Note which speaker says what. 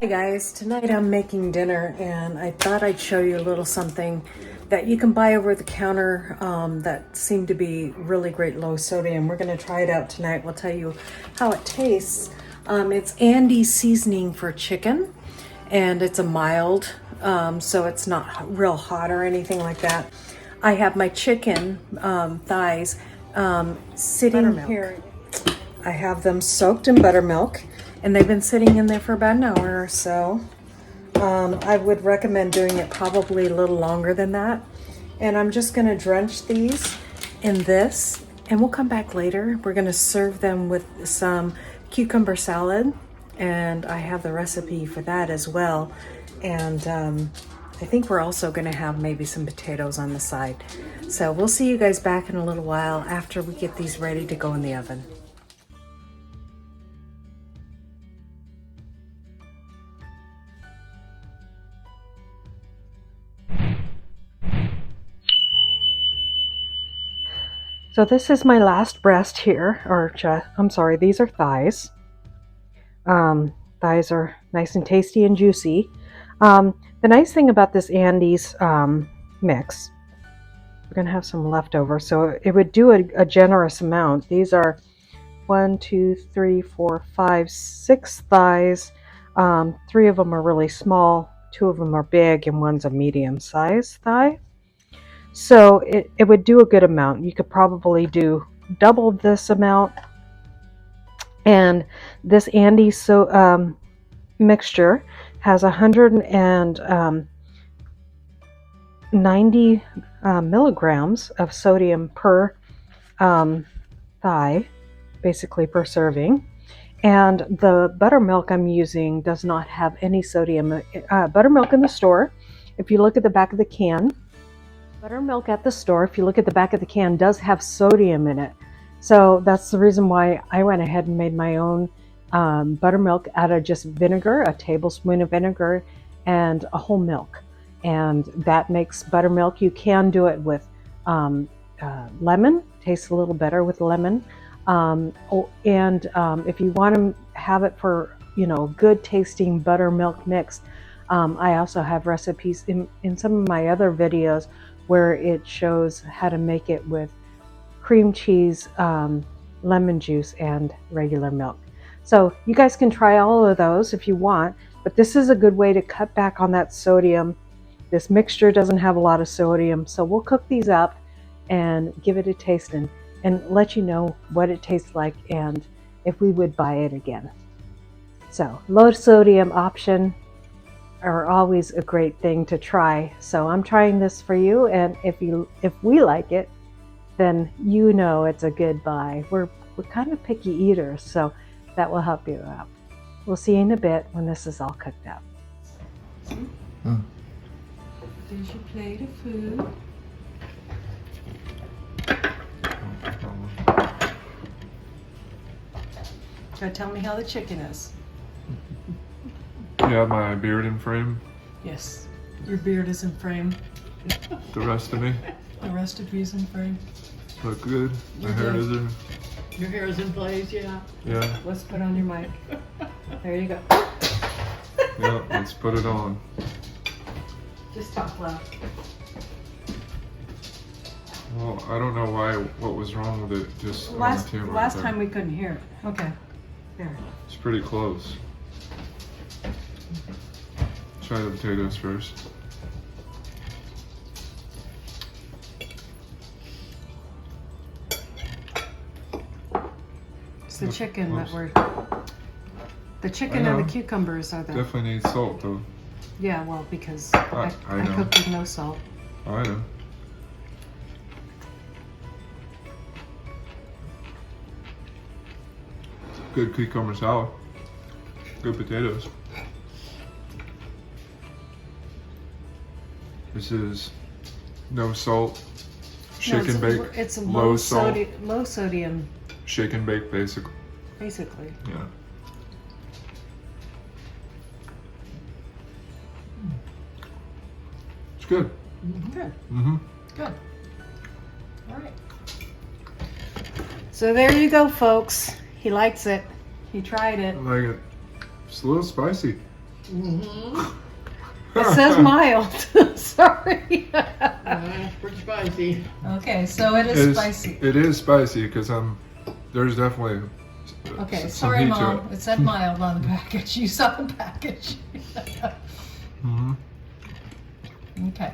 Speaker 1: guys, tonight I'm making dinner and I thought I'd show you a little something that you can buy over the counter that seemed to be really great low sodium. We're going to try it out tonight. We'll tell you how it tastes. It's Andy's seasoning for chicken, and it's a mild, so it's not real hot or anything like that. I have my chicken thighs sitting here. I have them soaked in buttermilk, and they've been sitting in there for about an hour or so. I would recommend doing it probably a little longer than that. And I'm just going to drench these in this, and we'll come back later. We're going to serve them with some cucumber salad, and I have the recipe for that as well. And I think we're also going to have maybe some potatoes on the side. So we'll see you guys back in a little while after we get these ready to go in the oven. So this is my last breast here, or I'm sorry, these are thighs. Thighs are nice and tasty and juicy. The nice thing about this Andy's mix, we're gonna have some leftover, so it would do a generous amount. These are 1, 2, 3, 4, 5, 6 thighs. 3 of them are really small, 2 of them are big, and one's a medium-sized thigh. So it would do a good amount. You could probably do double this amount. And this Andy's mixture has 190 milligrams of sodium per thigh, basically per serving. And the buttermilk I'm using does not have any sodium. Buttermilk in the store, if you look at the back of the can, buttermilk at the store, if you look at the back of the can, does have sodium in it. So that's the reason why I went ahead and made my own buttermilk out of just vinegar, a tablespoon of vinegar, and a whole milk. And that makes buttermilk. You can do it with lemon, tastes a little better with lemon. If you want to have it for, good tasting buttermilk mix, I also have recipes in some of my other videos where it shows how to make it with cream cheese, lemon juice, and regular milk. So you guys can try all of those if you want, but this is a good way to cut back on that sodium. This mixture doesn't have a lot of sodium, so we'll cook these up and give it a taste and let you know what it tastes like and if we would buy it again. So low sodium option are always a great thing to try. So I'm trying this for you, and if we like it, then it's a good buy. We're kind of picky eaters, so that will help you out. We'll see you in a bit when this is all cooked up. There's your plate of food. So tell me how the chicken is.
Speaker 2: Yeah, my beard in frame.
Speaker 1: Yes, your beard is in frame.
Speaker 2: The rest of me.
Speaker 1: The rest of you's in frame.
Speaker 2: Look good. My hair is in.
Speaker 3: Your hair is in place, yeah.
Speaker 2: Yeah.
Speaker 1: Let's put on your mic. There you go.
Speaker 2: Yeah, let's put it on.
Speaker 1: Just talk loud.
Speaker 2: Well, I don't know what was wrong with it. Just
Speaker 1: Last
Speaker 2: on the camera.
Speaker 1: last time we couldn't hear it. Okay. There.
Speaker 2: It's pretty close. Try the potatoes first.
Speaker 1: It's the chicken that we're. The chicken and the cucumbers are the.
Speaker 2: Definitely need salt though.
Speaker 1: Yeah, well, because
Speaker 2: I
Speaker 1: I
Speaker 2: know.
Speaker 1: cooked with no salt.
Speaker 2: I know. Good cucumber salad. Good potatoes. This is no salt, shake and bake,
Speaker 1: It's a
Speaker 2: low salt,
Speaker 1: low sodium,
Speaker 2: shake and bake basically. Yeah. It's good.
Speaker 1: Good.
Speaker 2: Mm-hmm.
Speaker 1: Good. All right. So there you go, folks. He likes it. He tried it.
Speaker 2: I like it. It's a little spicy.
Speaker 3: Mm-hmm.
Speaker 1: It says mild. Sorry.
Speaker 3: It's pretty spicy.
Speaker 1: Okay, so it is spicy.
Speaker 2: It is spicy because there's definitely
Speaker 1: Okay,
Speaker 2: some
Speaker 1: sorry,
Speaker 2: heat
Speaker 1: Mom.
Speaker 2: to it.
Speaker 1: It said mild on the package. You saw the package.
Speaker 2: Mhm.
Speaker 1: Okay.